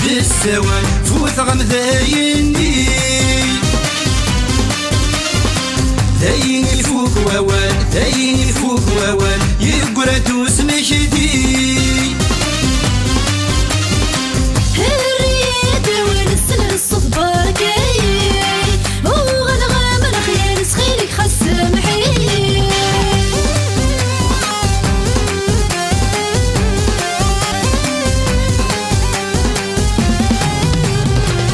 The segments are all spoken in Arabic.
السوال فوت غمذايني ذاين يفوق ووال ذاين يفوق ووال يقرا دوس مشدي الريد والسن الصفبار كاين وغنغام الخير سخيلك خس محيي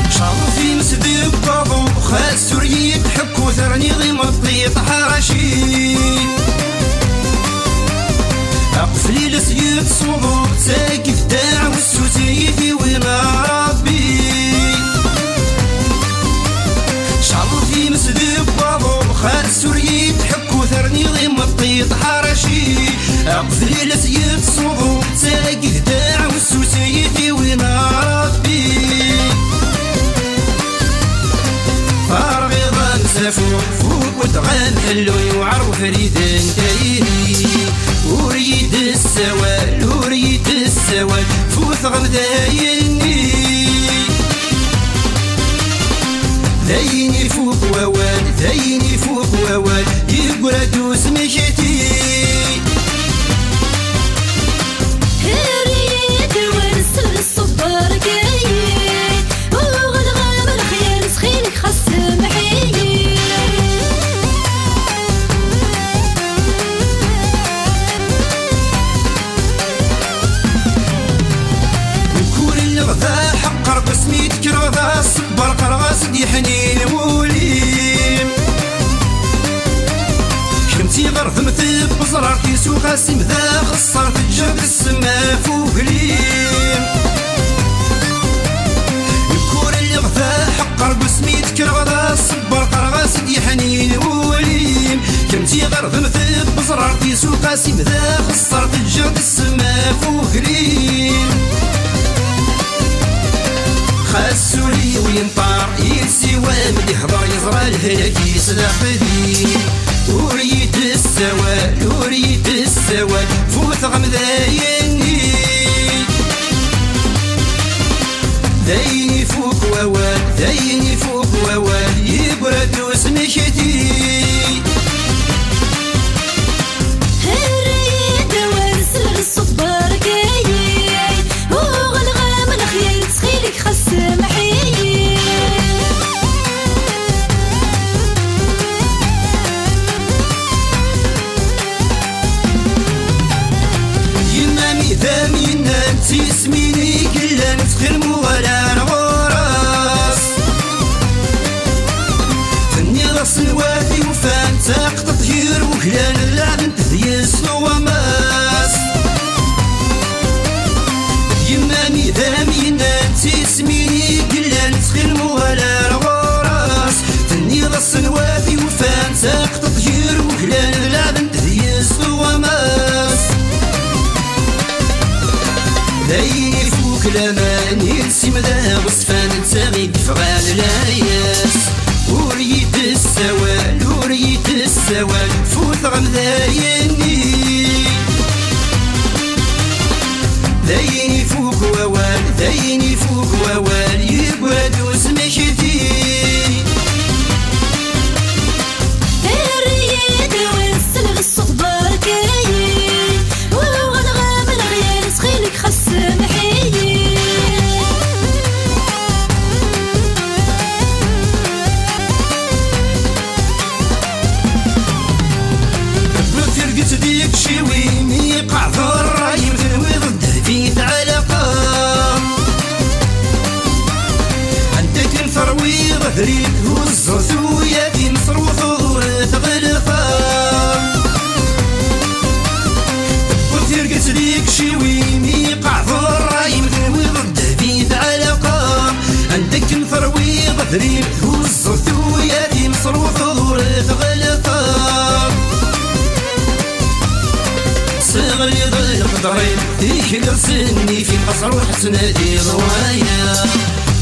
شرفي مسدي بطاضو خاس سوريد حكو ثرني ضيم الطيط حرشي أقفلي لسيد صدور ساكف داع والسوسيتي وين ربي شرفي مسدي بطاضو خاس سوريد حكو ثرني ضيم الطيط حرشي أقفلي لسيد صدور ساكف داع والسوسيتي وين ربي فارغي ظن سفوق فوق وتغان حلو يوعر فريدان دايري وريد السوال وريد السوال فوت غمذايني ذايني فوق ووال ذايني فوق ووال يقرا دوس مشتي الريد والسن الصفبار كاين وغنغام الخير سخيلك خس محيي وكون الغذا حقر بسميت كرغذا صبر قرغاس دي حنين وليم كمتي غرثمت بزرارتي سوق قاسم ذا خسر في الجبل السما فوقليم وكون الغذا حقر بسميت كرغذا صبر قرغاس دي حنين وليم كمتي غرثمت بزرارتي سوق قاسم ذا خسر في الجبل السما فوقليم خاسولي وينطار يلسي وامد يحضر يزرى الهلاك يسلح بدي وريد السوال وريد السوال فوت غمذايني ذايني فوق ووال ذايني فوق ووال يقرا دوس مشتي الريد والسن الصفبار كاين وغنغام الخير سخيلك خس محيي يمامي ذامي انتي سميني كلا نتخدمو ولا نغرس فني راس الوافي وفان تاق تطهير وكلان اللعب تهيس وماس يمامي ذامي انتي سميني كلا نتخدمو ولا نغرس فني راس الوافي وفان تاق تطهير وكلان اللعب تهيس وماس ذايني فوق الامان يلسي مذا وصفان تساغي بفغال الاياس وريد السوال وريد السوال فوت غمذايني ذايني فوق ووال ذايني فوق ووال يقعد وسمشتي الريد والسن الصفبار كاين وغنغام الخير سخيلك خس محيي فرقت ديك شوي ميقع ذرة يمثل ضده فيت علاقة عندك الثروي ظهري والزرث ويا مصر وثورة غلطة وفرقت ديك شوي ميقع ذرة يمثل ضده فيت علاقة عندك الثروي ظهري والزرث ويا مصر وثورة غلطة صغري ضل قدرين ذيك قرصني في مصر وحسنادي ضوايا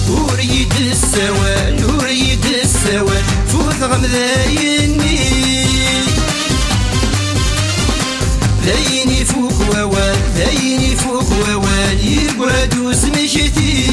وريد السوال وريد السوال فوت غمذايني ذايني فوق ووال ذايني فوق ووال يقعد وسمشتي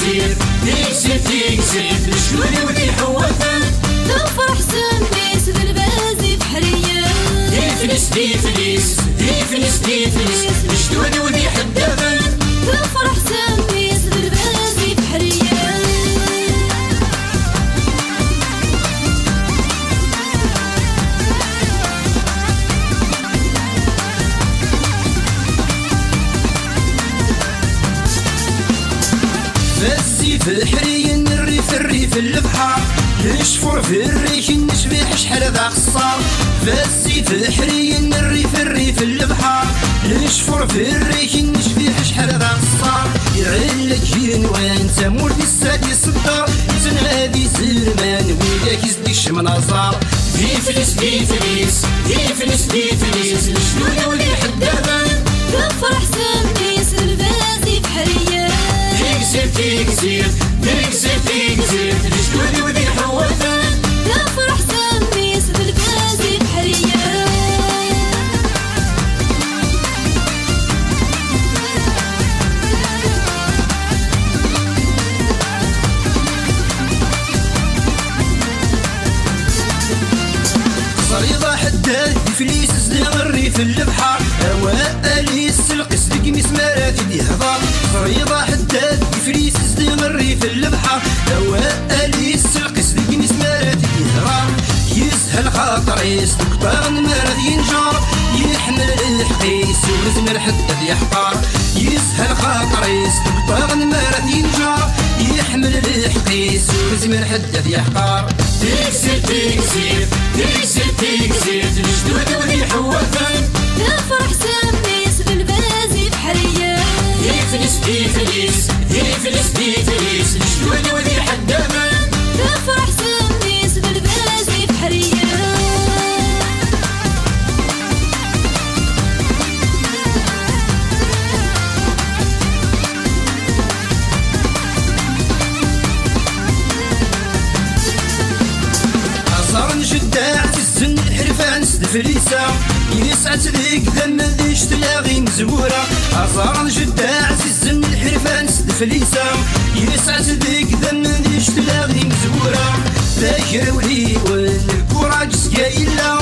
تيكزير تيكزير تيكزير الشلوني ودي حوثن تفرح سميس بالبازي بحرية ديفلس ديفلس ديفلس ديفلس الشلوني ودي حدثن تفرح سميس بالبازي بحرية فزي في الحري الريف الريف البحر نشفر في الريش نشبح شحال ذا خصار فزي في الحري الريف الريف البحر نشفر في الريش نشبح شحال ذا خصار يعلك جنوان تمورتي السادي صدر تنادي زرمان وياك يزدي شمنازار ديفلس ديفلس ديفلس ديفلس الشلوني ولي حداثن تفرح سميس بالبازي بحرية تيكزير تيكزير تيكزير تيكزير الشلوني ودي حوثن تفرح سميس بالبازي بحرية صريضة حداد فليس زدان الريف البحر اوائل السلق صدق مسمارات يدي هضار صريضة حداد فليس زدان الريف البحر اوائل السلق صدق مسمارات يدي هضار يسهل خاطر يسلك طاغن مرض ينجر يحمل الحقيس ولزم حداد يحقار يسهل خاطر يسلك طاغن مرض ينجر يحمل الحقيس ولزم حداد يحقار تيكزير تيكزير تيكزير تيكزير الجدود ولي حوثن تفرح سميس بالبازي بحرية ديفلس ديفلس ديفلس ديفلس الجدود ولي حدامن تفرح سميس بالبازي بحرية صار جداع الزن الحرفان سدفليسة يسعى تليك ذم ديش تلاغي مزورة صار جداع الزن الحرفان سدفليسة يسعى تليك ذم ديش تلاغي مزورة ذاكر ولي والكوراج سكايلا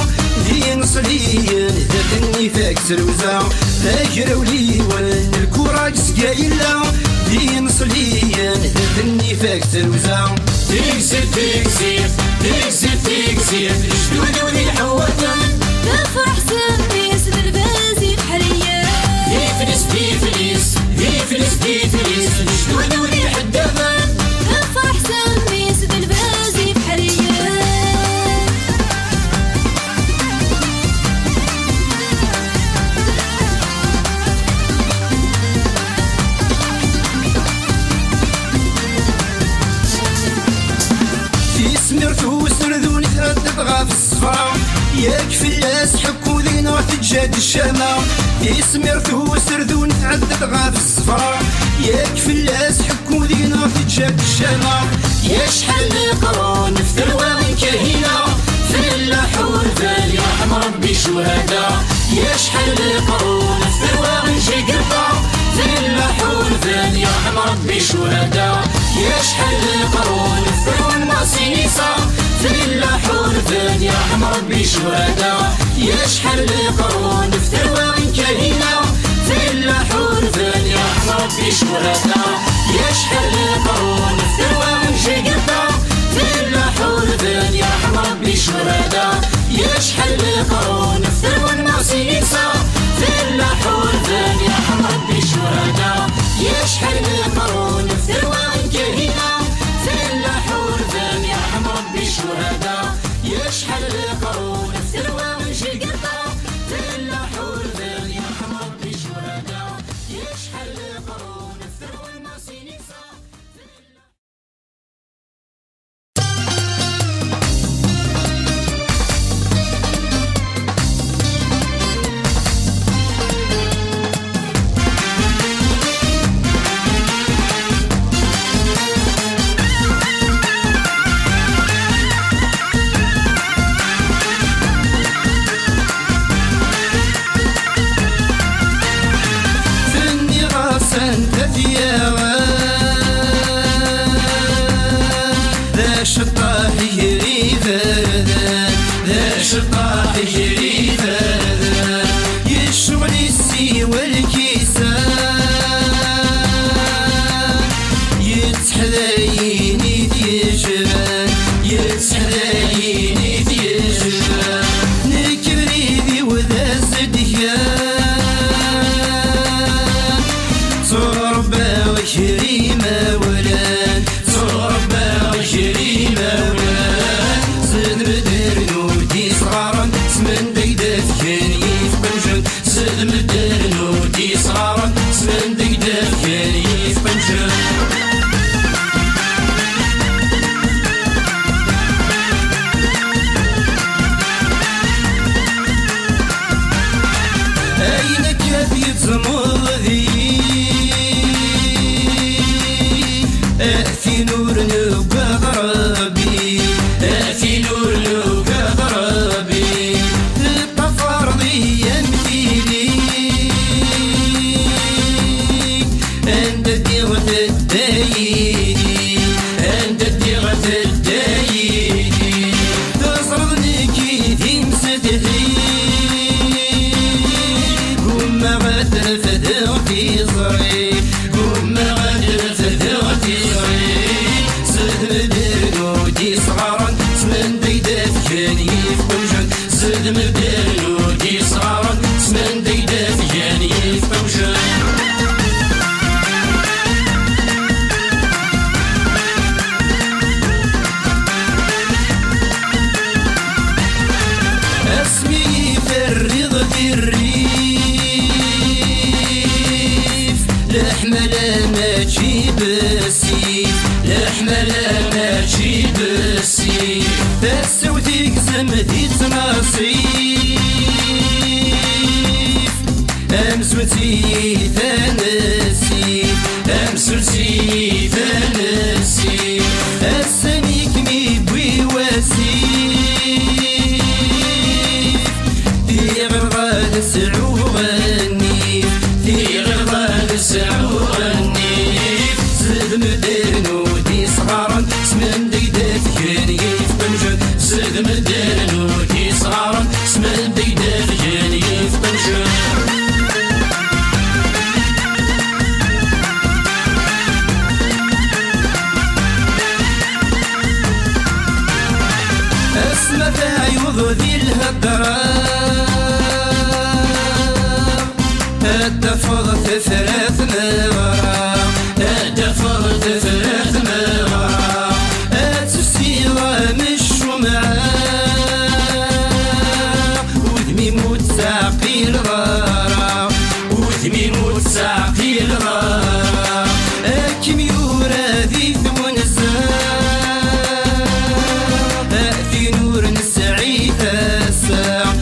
ذي نصليا ذاتني فاك سروزة ذاكر ولي والكوراج سكايلا ذي نصليا ذاتني فاك سروزة تيكزير تيكزير تيكزير تيكزير الجدود ولي حوثن تفرح سميس بالبازي بحرية ديفلس ديفلس ديفلس ديفلس الجدود ولي حداثن تفرح سميس بالبازي بحرية سمرتو سردوني تردد غاف الصفا ياك فلاس حكو ذينا تجاد الشامة سمرتو سردوني تردد غاف الصفا ياك فلاس حكو ذينا تجاد الشامة يا شحال قرون في ثروة كهينة في اللحور ذالي رحم ربي شهداء يا شحال قرون في ثروة شقرطة في اللحور ذالي رحم ربي شهداء يا شحال قرون في ثروة الماسينيسة في اللحور ذالي رحم ربي شهداء يا شحال قرون في ثروة كهينة في اللحور ذالي رحم ربي شهداء يا شحال قرون في ثروة شقرطة في اللحور ذالي رحم ربي شهداء يا شحال قرون في ثروة الماسينيسة في اللحور ذالي رحم ربي شهداء يا شحال قرون في ثروة كهينة في اللحور ذالي رحم ربي شهداء يا شحال قرون في ثروة شقرطة في اللحور ذالي رحم ربي شهداء يا شحال قرون في ثروة الماسينيسة يتسحدايني ديشبان يتسحدايني ديشبان نكبري ذي وذا الزديان صربة وشري مولان صربة وشري مولان زد مدر نودي صغارا سمن دقداف كان يفقنجن زد مدر نودي صغارا سمن دقداف كان يفقنجن في نور نوقا ضربي في نور نوقا ضربي الطفر ضيا مثيلي انت ديغة الدايدي انت ديغة الدايدي تصرضني كيدي مستحي قم غدر فدغتي صري قم غدر فدغتي صغارا سمن ديداف كان يفقوجن زد مبدال نودي صغارا سمن ديداف كان يفقوجن اسمي يفرغ في الريف لحملة ما تجيب السيف لحملة ما تجيب السيف السوديك زمدي تناصيف امسوتي ثانسيف امسوتي ثانسيف السميك ميبوي واسيف في غرض السعو غنيف في غرض السعو غنيف زد مدير نودي صغارا سمن ديدات كان يفقنجن زد مدير نودي صغارا سمن ديدات كان يفقنجن اسمى تعيوض ذي الهدرة الدفض ثلاث مغرى الدفض ثلاث مغرى السيرة مش ومعاه ودمي موت ساقي الغرى ودمي موت ساقي الغرى كميورة ذي ثمن في نور السعيد الساعة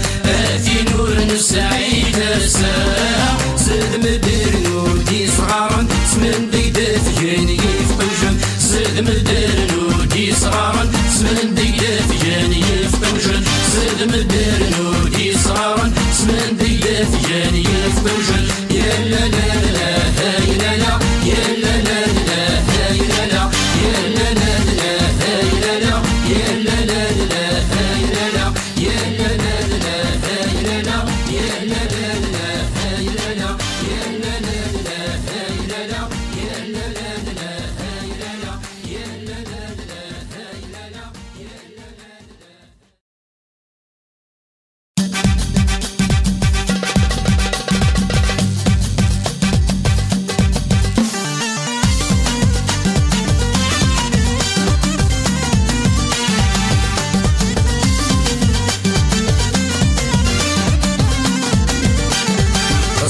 في نور السعيد الساعة زد مدير نودي صغارا سمن ديدات كان يفقوجن زد مدير نودي صغارا سمن ديدات كان يفقوجن زد مدير نودي صغارا سمن ديدات كان يفقوجن يا لا لا لا هاي لا لا يا لا لا لا هاي لا لا يا لا لا لا هاي لا لا يا لا لا لا هاي لا لا يا لا لا لا هاي لا لا يا لا لا لا هاي لا لا يا لا لا لا هاي لا لا يا لا لا لا هاي لا لا يا لا لا لا هاي لا لا يا لا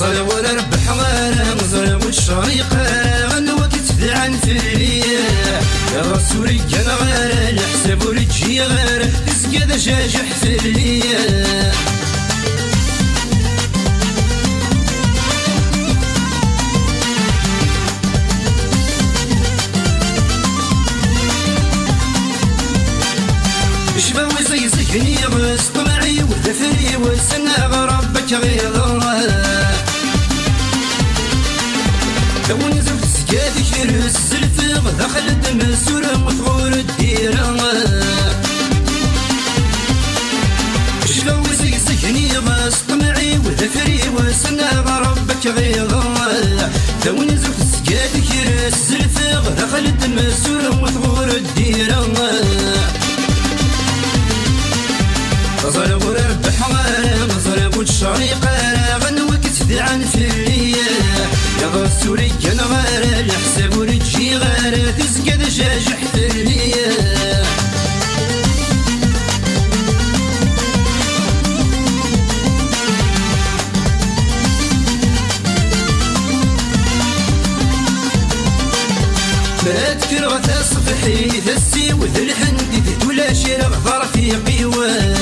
لا ولا ربح غير مزرع والشريقة غنوك تدعن فيا يا رسولي كان غير الحساب ورجي غير تسقى ذا جاجح فيا شباوي زي سكني غس طمعي وذفري وسنا غربك غيظها كوني زوج سكادي كيرس الزلفغ دخل الدم السورة مثغور الديرة شلوي زي سكني غس طمعي وذفري وسنا غربك غيظها كوني زوج سكادي كيرس الزلفغ دخل الدم السورة فليا ما تكر غتصفحي ثسي وذ الحندي ولا شي غفر في قيوان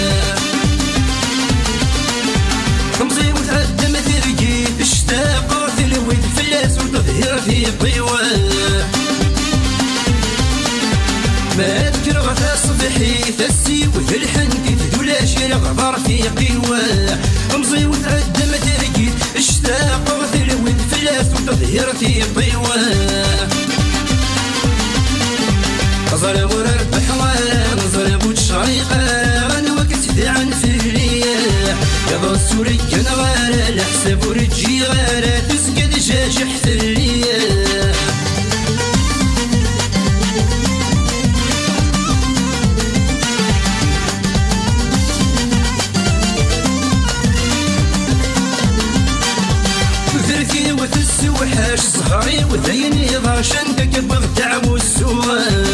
تمضي وتعدى ما ترقي تشتاق وتلوي الفلاس وتظهر في قيوان ما تكر غتصفحي ثسي وذ الحندي ولا شي غفر في قيوان تمضي وتعدى ما ترقي تشتاق وتلوي الفلاس وتظهر في قيوان ضرب ورب حوالي ضرب وتشريقة أنا وقت عن فليا يا السوري كان غارة الحساب ورجي غارة تسقد جاجح فليا وثرثي وثس وحاش صهري وذيني ضاشن كبغ دعو السوان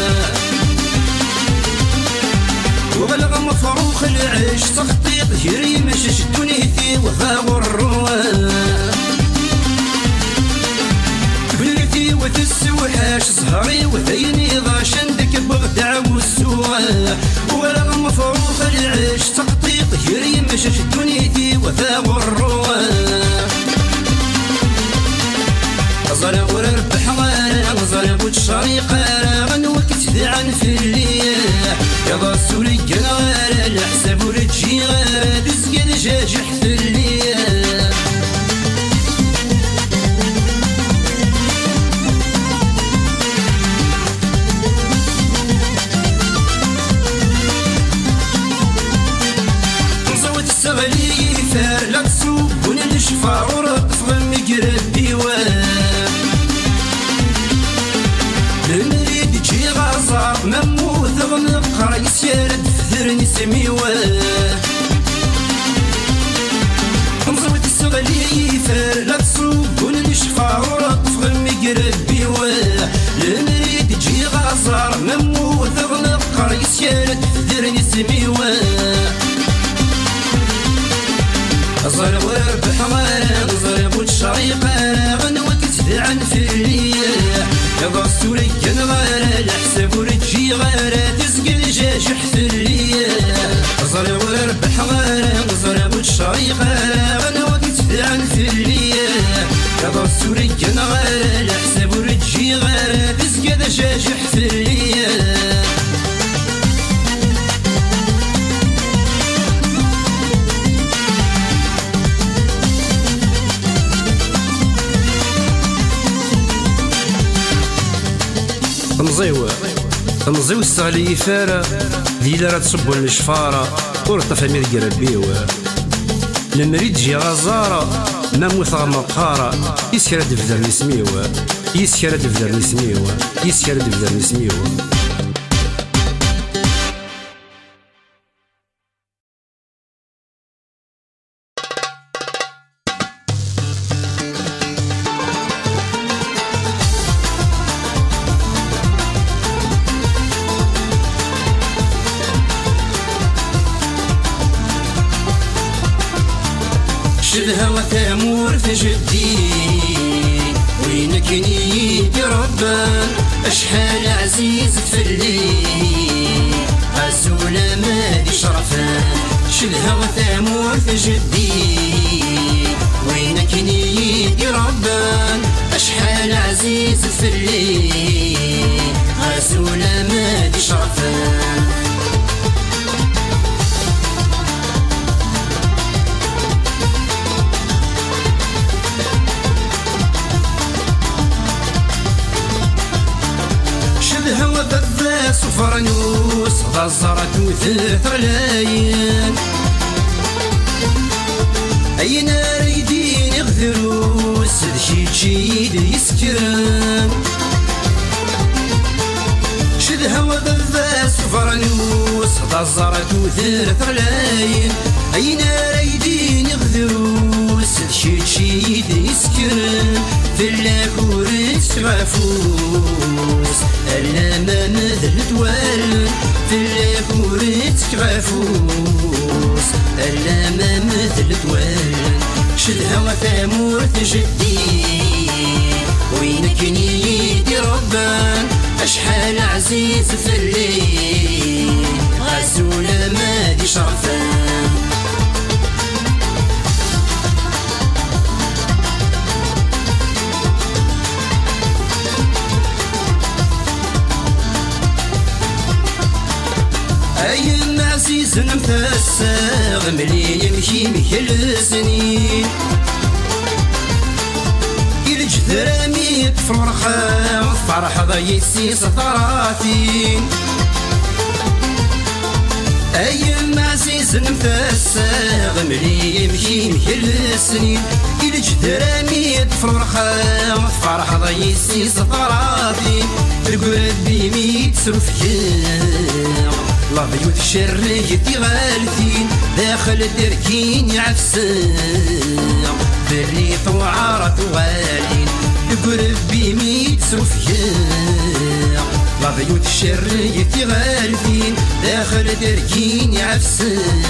وبلغ مفروخ العيش تخطيط جري مشش دنيتي وفاو الروان بليتي وثس وحاش صهري وذيني ضاشن كبغ دعو السوان وبلغ مفروخ العيش تخطيط جري مشش دنيتي وفاو الروان ضرب ورب حوالي ضرب وتشريقة غنوكت عن فليا يا ضاسولي قنغارة الحساب ورجي غارة تسقد جاجح فليا نصوت السغلي فار لا تسوق ونلشفا ورقف غمقرب ديوان نريد تجي غازار مموت غنبقر يسيرد فثرني سميوان نصوت السغلي فار لا تسوق ونلشفا ورقف غمقرب ديوان نريد تجي غازار مموت غنبقر يسيرد فثرني سميوان ضرب ورب حوالي ضرب وتشريقة غنوكت عن فليا يا ضاسولي كان غارة الحساب ورجي غارة تسقل جاجح فليا ضرب ورب حوالي ضرب وتشريقة غنوكت عن فليا يا ضاسولي كان غارة الحساب ورجي غارة تسقل جاجح فليا تمزيو السغلي فارة ديلا راه تصبو الشفارة ورطف امير قربيوه لمريد جي غزارة نموت غمقارة يسكر دفدر نسميوه يسكر دفدر نسميوه يسكر دفدر نسميوه الهوى ثامور في جدي وينك نيدي ربان اشحال عزيز تفلي عسولة مالي شرفان الهوى ثامور في جدي وينك نيدي ربان اشحال عزيز تفلي عسولة مالي شرفان صفرنوس غزرت وثلث غلاين اي نار يدين يغذروس شيد يسكران شد هوا بذا صفرنوس غزرت وثلث غلاين اي نار يدين يغذروس شيد يسكران في اللاكوريس غفوس الا ما مذل تلاكورتك غفوس ألا ما مثل دوان شدها وثامورت جدي وينك نيدي ربان أشحال عزيز في الليل غسولة ما دي شرفان أيام عزيز نمتساغ ملي يمشي مكل السنين الجدرامي بفرحة فرحة ضيسي سطراتين أيام عزيز نمتساغ ملي يمشي مكل السنين الجدرامي بفرحة فرحة ضيسي سطراتين القرد بيميت سرفيان لا بيوت الشر يدي غالثين داخل الدركين يعفسان بالريط وعارة غالين يقرب بيميت سرفيان لا بيوت الشر يدي غالثين داخل الدركين يعفسان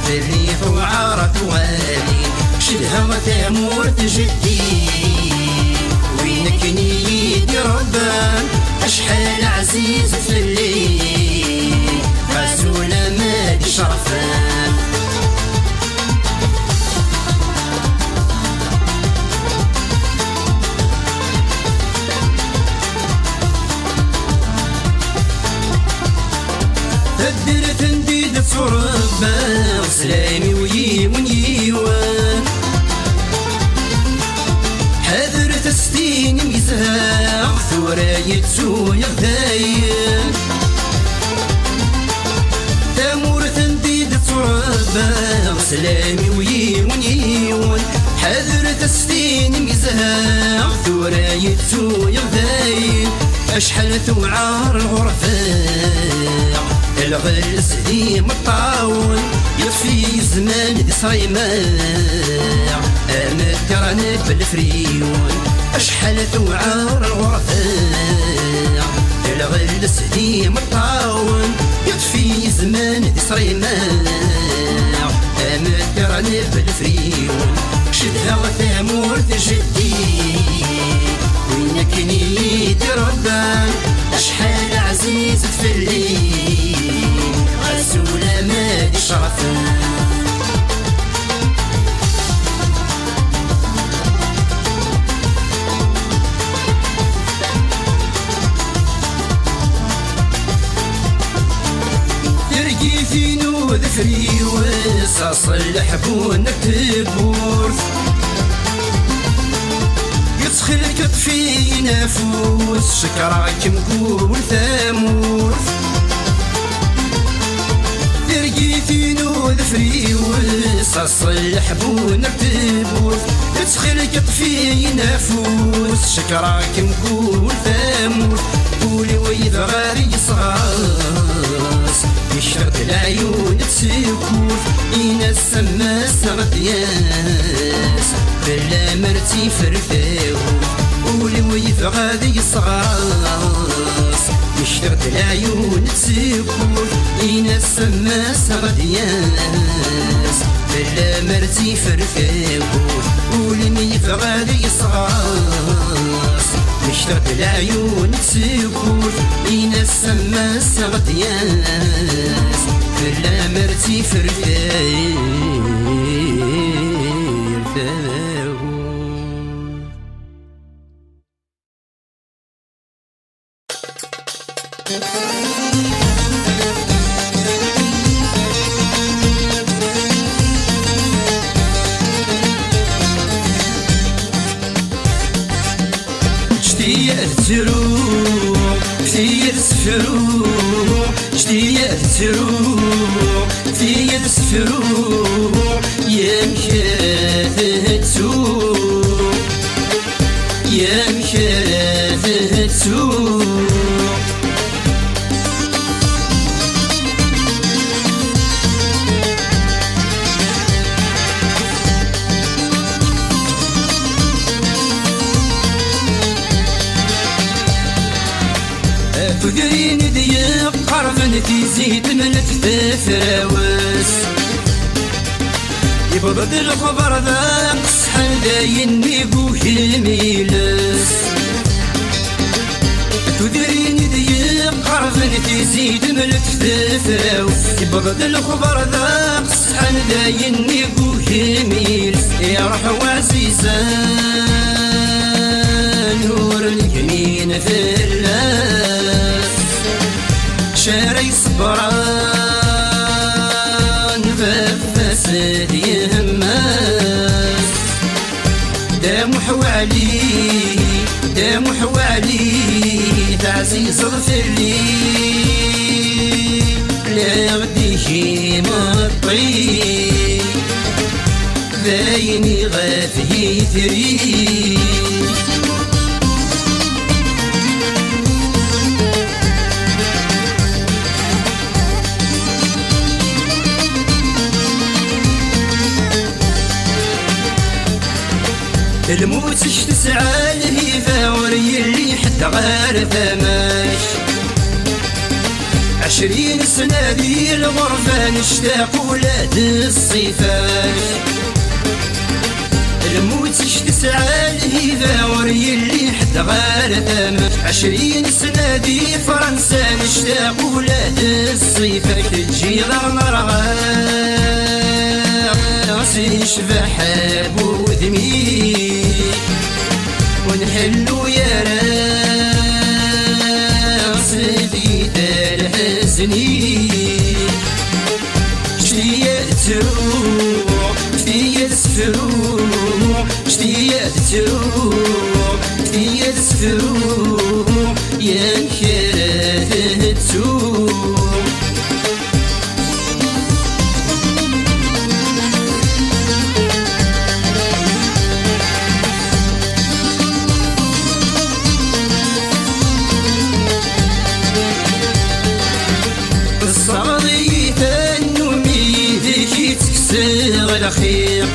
بالريط وعارة غالين شدها وثامورت جدي وينك نيدي ربان أشحال عزيز في الليل غسولة ما دي شرفان تدير تنديد تصربان سلامي ويمون يوان حذر تستين ميزاغ ثورة يتسو يغداين تامور تنديد ترابا سلامي ويون يون حذر تستين ميزاغ ثورة يتسو يغداين أشحال ثوعار الغرفاء الغلس دي مطاون يطفي زمان دي صايماع أنا كرانك بالفريون أشحال ثوعار الغرفاء الغلس دي مطاون يطفي زمان دي صايماع أنا كرانك بالفريون شدها وثامور تجدي وينك نيدي ربان أشحال عزيز في الليل غسولة ما دي شرفان ترقي في نود فريوس أصلح بونك تبورث يدخل كطفي نافوس شكراك مكون ثامورث ترقي في نود فريوس أصلح بونك تبورث يدخل كطفي نافوس شكراك مكون ثامورث قولي ويذ غاري صغاص يشرد العيون تسكوث إنا السماس غدياس بلا مرتي فرثاو قولي ويذ غادي صغاص يشرد العيون تسكوث إنا السماس غدياس بلا مرتي فرثاو قولي ويذ غادي صغاص يشرد العيون تسكوت إنا السماس غدياس بلا مرتي فرثاو كثير سفرو كثير سفرو كثير سفرو يا مكاثتو يا مكاثتو تدرين ضيق قرفن تزيد من تفراوس يبرد الخبر ذا قصحن داين بيبوه الميلس تدرين ضيق قرفن تزيد من تفراوس يبرد الخبر ذا قصحن داين بيبوه الميلس يا روح وعزيزان نور اليمين في اللاس شاري صبران ففسد يهمس دام حوالي دام حوالي تعزيز اغفر لي لا غديه مطي بايني غافي ثري الموت تسعى الهيفا وري اللي حتى غير ثماش 20 سنة ذي الغرفة نشتاق ولاد الصيفاش الموت تسعى الهيفا وري اللي حتى غير ثماش 20 سنة ذي فرنسا نشتاق ولاد الصيفاش تجي غرغر يشبح بوذمي ونحلو يا راس بيت الحزني شتيا تروح شتيا تسفروح شتيا تروح شتيا تسفروح يا نكره تسوح الخيق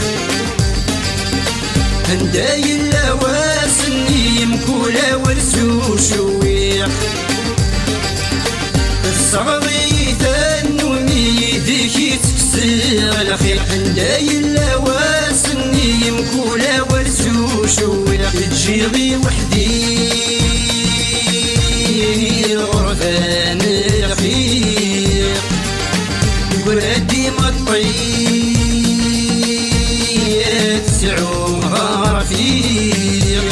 هنداي اللواسني مكولة ورسو شويق الصغري تنومي ذيكي تكسر الخيق هنداي اللواسني مكولة ورسو شويق تجيغي وحدي غرفان الخيق ورادي مطي تسعوها رفيق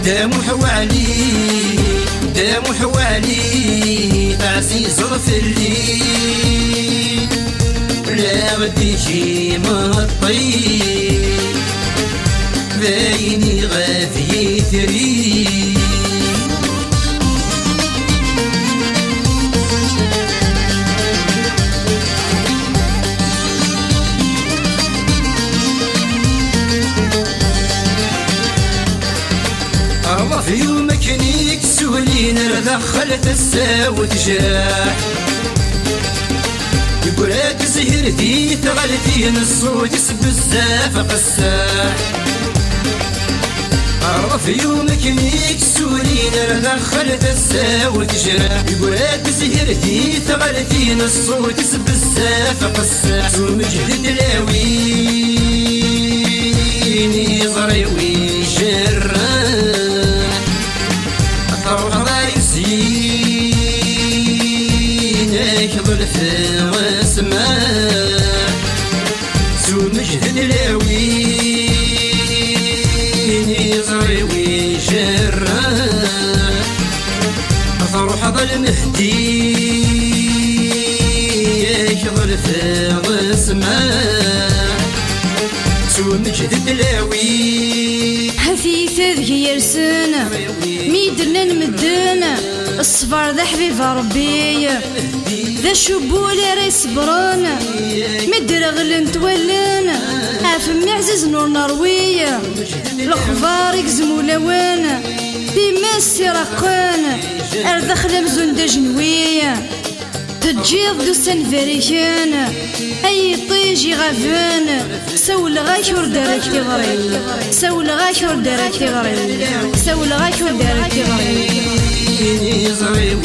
دام حوالي دام حوالي عزيز اغفر لي لا غدي شي مطي بايني غافي ثري في يومك نيك سولين دخلت الساوة جاح يقول هاد زهرتي تغلتين الصوت بزاف قساح في يومك نيك سولين دخلت الساوة جاح يقول هاد زهرتي تغلتين الصوت بزاف قساح ومجهد لاويني ضريوي جران زينك ظلف واسماء سو مجهد لاويني ضريوي جران فروح ظل مهديك ظلف واسماء سو مجهد لاوي حفيثة ذي يرسن ميدنا نمدنا الصفار ذا حبيب ربي ذا شبولي راه يصبرون مدرغل نتولن عافمي عزيز نور نروية الخبار يكزمو لوان ديما السراقان ارذخل مزون دا جنوية تجيض دوسان فريكان اي طيجي غافان سول غاك ور دارك تغري سول غاك ور دارك تغري سول غاك ور دارك تغري زريوني